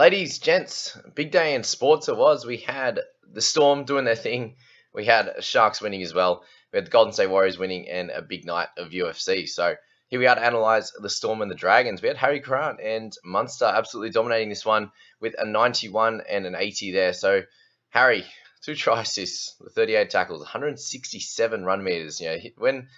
Ladies, gents, big day in sports it was. We had the Storm doing their thing. We had Sharks winning as well. We had the Golden State Warriors winning and a big night of UFC. So here we are to analyse the Storm and the Dragons. We had Harry Grant and Munster absolutely dominating this one with a 91 and an 80 there. So Harry, 2 try assists, 38 tackles, 167 run meters. When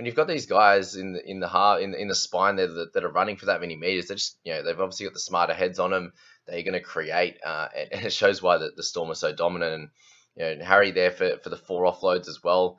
you've got these guys in the heart in the spine there that are running for that many meters, they just they've obviously got the smarter heads on them. They're going to create, and it shows why the Storm are so dominant. And Harry there for the 4 offloads as well.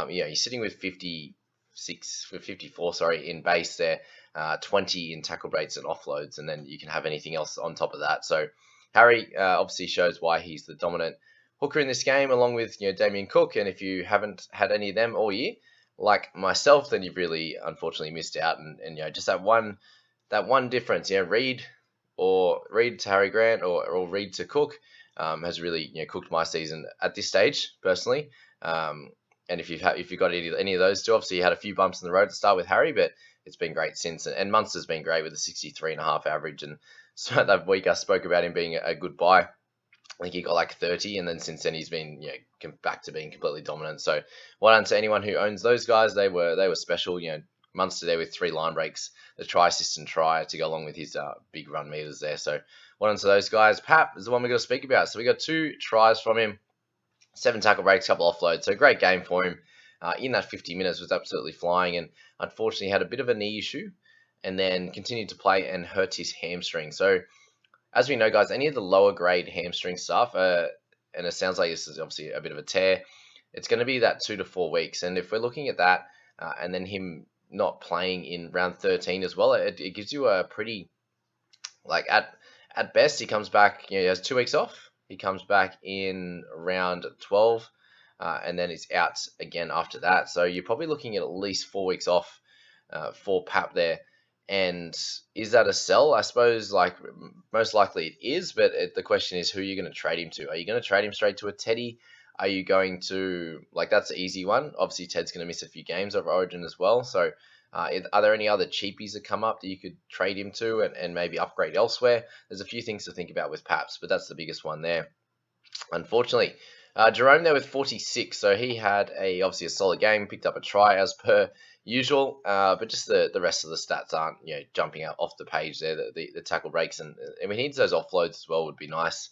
He's sitting with 54, in base there, 20 in tackle breaks and offloads, and then you can have anything else on top of that. So Harry obviously shows why he's the dominant hooker in this game, along with Damien Cook. And if you haven't had any of them all year, like myself, then you've really unfortunately missed out. And just that one difference, Reed to Harry Grant or Reed to Cook has really cooked my season at this stage personally. And if you've got any of those two, obviously you had a few bumps in the road to start with Harry, but it's been great since. And Munster's been great with a 63.5 average. And so that week I spoke about him being a good buy. I think he got like 30, and then since then he's been back to being completely dominant. So well done to anyone who owns those guys. They were special. Munster there with 3 line breaks, the try assist and try to go along with his big run meters there. So well done to those guys. Pap is the one we got to speak about. So we got 2 tries from him, 7 tackle breaks, couple offloads. So great game for him. In that 50 minutes was absolutely flying, and unfortunately had a bit of a knee issue, and then continued to play and hurt his hamstring. So as we know, guys, any of the lower grade hamstring stuff, and it sounds like this is obviously a bit of a tear, it's going to be that 2 to 4 weeks. And if we're looking at that, and then him not playing in round 13 as well, it gives you a pretty, at best, he comes back, he has 2 weeks off. He comes back in round 12, and then it's out again after that. So you're probably looking at least 4 weeks off for Pap there. And is that a sell? I suppose most likely it is, but the question is who you're going to trade him to. Are you going to trade him straight to a Teddy? Are you going to, that's an easy one. Obviously, Ted's going to miss a few games over Origin as well. So are there any other cheapies that come up that you could trade him to and maybe upgrade elsewhere? There's a few things to think about with Paps, but that's the biggest one there. Unfortunately, Jerome there with 46. So he had obviously a solid game, picked up a try as per usual, but just the rest of the stats aren't jumping out off the page there. The tackle breaks and he needs those offloads as well would be nice.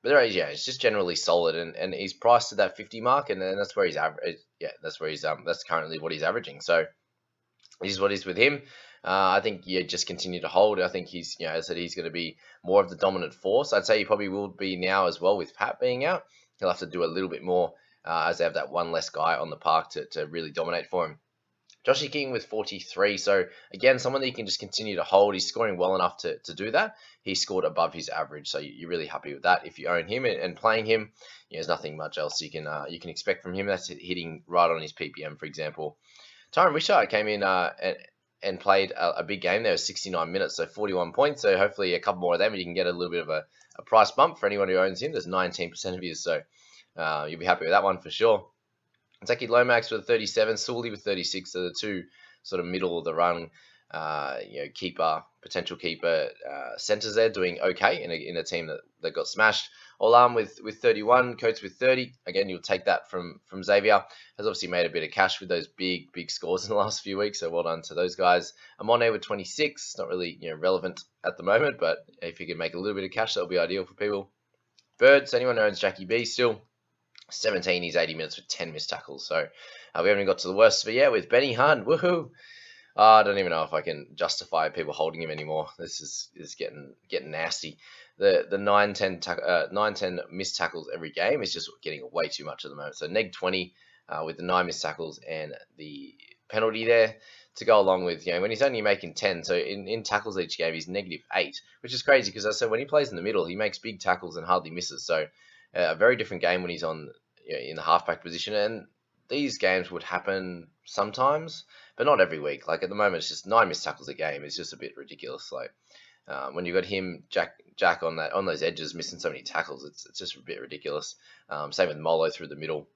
But it's just generally solid, and he's priced at that 50 mark, and then that's where he's average. That's currently what he's averaging. So this is what is with him. I think you just continue to hold. I think he's, as I said, he's going to be more of the dominant force. I'd say he probably will be now as well with Pat being out. He'll have to do a little bit more as they have that one less guy on the park to really dominate for him. Joshy King with 43. So again, someone that you can just continue to hold. He's scoring well enough to do that. He scored above his average, so you're really happy with that. If you own him and playing him, there's nothing much else you can expect from him. That's hitting right on his PPM, for example. Tyron Wishart came in and played a big game there, 69 minutes, so 41 points. So hopefully a couple more of them, and you can get a little bit of a price bump for anyone who owns him. There's 19% of his, so you'll be happy with that one for sure. Zaki Lomax with 37, Sully with 36, so the 2 sort of middle of the run, potential keeper centers there doing okay in a team that got smashed. Olam with 31, Coates with 30. Again, you'll take that from Xavier. Has obviously made a bit of cash with those big scores in the last few weeks, so well done to those guys. Amone with 26, not really relevant at the moment, but if you can make a little bit of cash, that'll be ideal for people. Birds, anyone who owns Jackie B still. 17, he's 80 minutes with 10 missed tackles. So we haven't even got to the worst. But with Benny Hunt, woohoo! I don't even know if I can justify people holding him anymore. This is getting nasty. The 9-10 missed tackles every game is just getting way too much at the moment. So neg 20 with the 9 missed tackles and the penalty there to go along with, when he's only making 10. So in tackles each game, he's -8, which is crazy because I said when he plays in the middle, he makes big tackles and hardly misses. So a very different game when he's on in the halfback position. And these games would happen sometimes, but not every week. Like at the moment, it's just 9 missed tackles a game. It's just a bit ridiculous. When you got him, Jack on those edges, missing so many tackles, it's just a bit ridiculous. Same with Molo through the middle.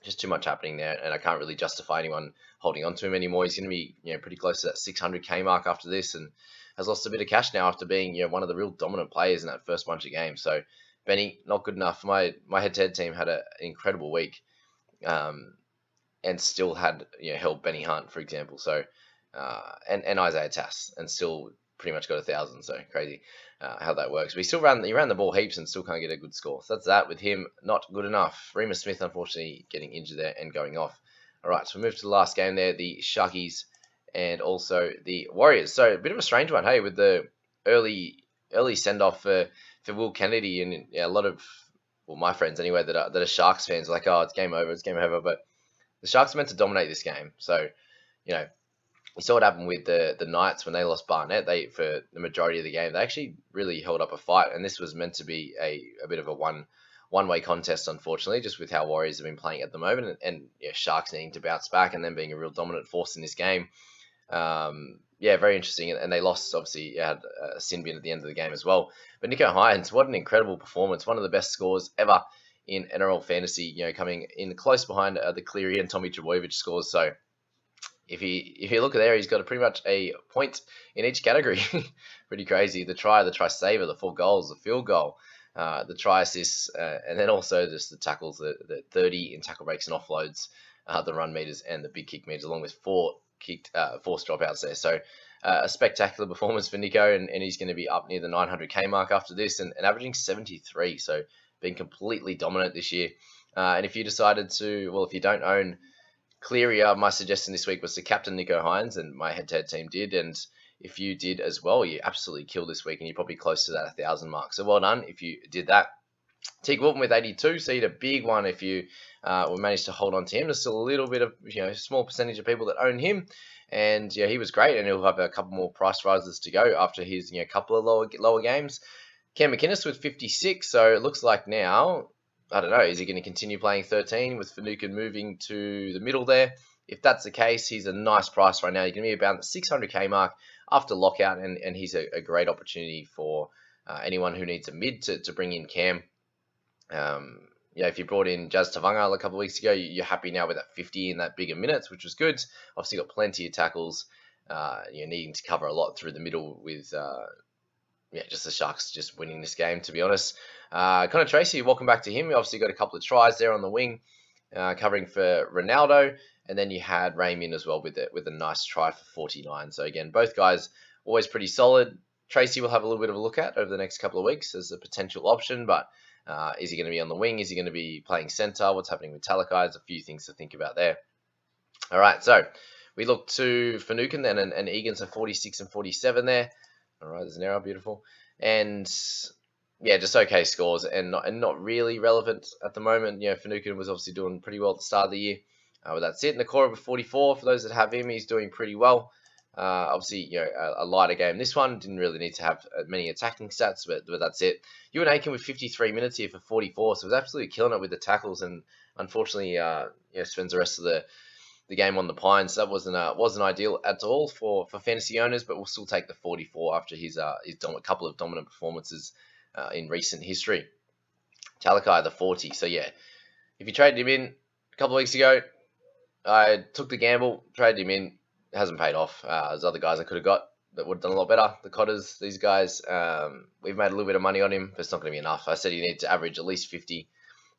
Just too much happening there, and I can't really justify anyone holding on to him anymore. He's going to be pretty close to that 600k mark after this, and has lost a bit of cash now after being one of the real dominant players in that first bunch of games. So Benny, not good enough. My head-to-head team had an incredible week, and still had held Benny Hunt, for example. So and Isaiah Tass, and still pretty much got 1,000. So crazy how that works. But he ran the ball heaps and still can't get a good score. So that's that with him. Not good enough. Remus Smith, unfortunately, getting injured there and going off. All right, so we move to the last game there, the Sharkies and also the Warriors. So a bit of a strange one, hey, with the early send off for Will Kennedy, and a lot of my friends anyway that are Sharks fans are like, oh, it's game over. But the Sharks are meant to dominate this game. So we saw what happened with the Knights when they lost Barnett. For the majority of the game, they actually really held up a fight, and this was meant to be a bit of a one-way contest, unfortunately, just with how Warriors have been playing at the moment, and Sharks needing to bounce back and then being a real dominant force in this game. Very interesting, and they lost, obviously. Had a sin bin at the end of the game as well. But Nico Hynes, what an incredible performance. One of the best scores ever in NRL fantasy, coming in close behind the Cleary and Tommy Trbojevic scores. So if you look at there, he's got pretty much a point in each category. Pretty crazy. The try saver, the 4 goals, the field goal, the try assists, and then also just the tackles, the 30 in tackle breaks and offloads, the run meters, and the big kick meters, along with 4 forced dropouts there. So a spectacular performance for Nico, and he's going to be up near the 900k mark after this, and averaging 73. So being completely dominant this year. And if you decided to, if you don't own Cleary, my suggestion this week was to captain Nico Hynes, and my head-to-head team did. And if you did as well, you absolutely killed this week, and you're probably close to that 1,000 mark. So well done if you did that. Teague Wilton with 82, so you had a big one if you managed to hold on to him. There's still a little bit of, small percentage of people that own him. And he was great, and he'll have a couple more price rises to go after his couple of lower games. Cam McInnes with 56, so it looks like now, I don't know, is he going to continue playing 13 with Finucane moving to the middle there? If that's the case, he's a nice price right now. You're going to be about the 600k mark after lockout, and he's a great opportunity for anyone who needs a mid to bring in Cam. If you brought in Jazz Tavanga a couple of weeks ago, you're happy now with that 50 and that bigger minutes, which was good. Obviously got plenty of tackles. You're needing to cover a lot through the middle with just the Sharks just winning this game, to be honest. Connor Tracy, welcome back to him. We obviously got a couple of tries there on the wing, covering for Ronaldo, and then you had Raymond as well with a nice try for 49. So again, both guys always pretty solid. Tracy will have a little bit of a look at over the next couple of weeks as a potential option, but is he going to be on the wing? Is he going to be playing centre? What's happening with Talakai? There's a few things to think about there. All right, so we look to Finucane then, and Egan's at 46 and 47 there. All right, there's an error, beautiful. And just okay scores, and not really relevant at the moment. Finucane was obviously doing pretty well at the start of the year. But that's it. Nakora with 44. For those that have him, he's doing pretty well. Obviously, a lighter game. This one didn't really need to have many attacking stats, but that's it. Ewan Aiken with 53 minutes here for 44, so was absolutely killing it with the tackles, and unfortunately, spends the rest of the game on the pines. So that wasn't ideal at all for fantasy owners, but we'll still take the 44 after his couple of dominant performances in recent history. Talakai the 40. So if you traded him in a couple of weeks ago, I took the gamble, traded him in. It hasn't paid off. There's other guys I could have got that would have done a lot better. The Cotters, these guys, we've made a little bit of money on him, but it's not going to be enough. I said you need to average at least 50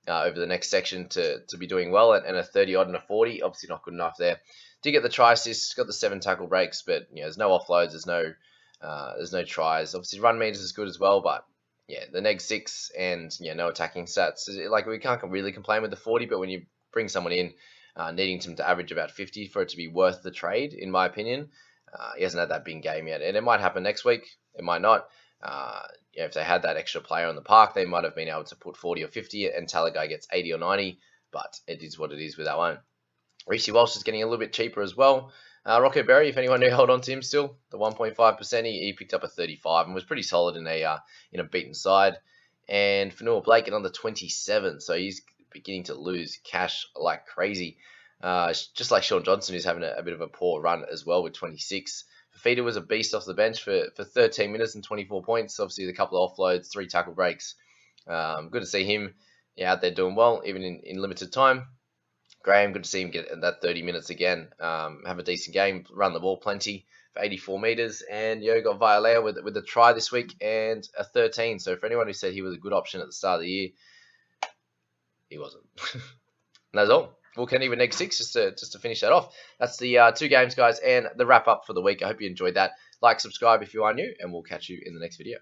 over the next section to be doing well, and a 30-odd and a 40, obviously not good enough there. Did get the try assists, got the 7 tackle breaks, but there's no offloads, there's no tries. Obviously run meters is good as well, but the neg 6 and no attacking stats. Like, we can't really complain with the 40, but when you bring someone in, needing him to average about 50 for it to be worth the trade, in my opinion. He hasn't had that big game yet, and it might happen next week. It might not. If they had that extra player on the park, they might have been able to put 40 or 50, and Talagai gets 80 or 90, but it is what it is with that one. Reece Walsh is getting a little bit cheaper as well. Rocco Berry, if anyone knew, held on to him still, the 1.5%, he picked up a 35 and was pretty solid in a beaten side. And Fanua Blake at under 27, so he's beginning to lose cash like crazy. Just like Sean Johnson, who's having a bit of a poor run as well with 26. Fafita was a beast off the bench for 13 minutes and 24 points. Obviously, a couple of offloads, 3 tackle breaks. Good to see him out there doing well, even in limited time. Graham, good to see him get that 30 minutes again. Have a decent game, run the ball plenty. for 84 meters, and Yo got Vialea with a try this week and a 13. So for anyone who said he was a good option at the start of the year, he wasn't. And that's all. Full Kenny with -6 just to finish that off. That's the 2 games, guys, and the wrap up for the week. I hope you enjoyed that. Like, subscribe if you are new, and we'll catch you in the next video.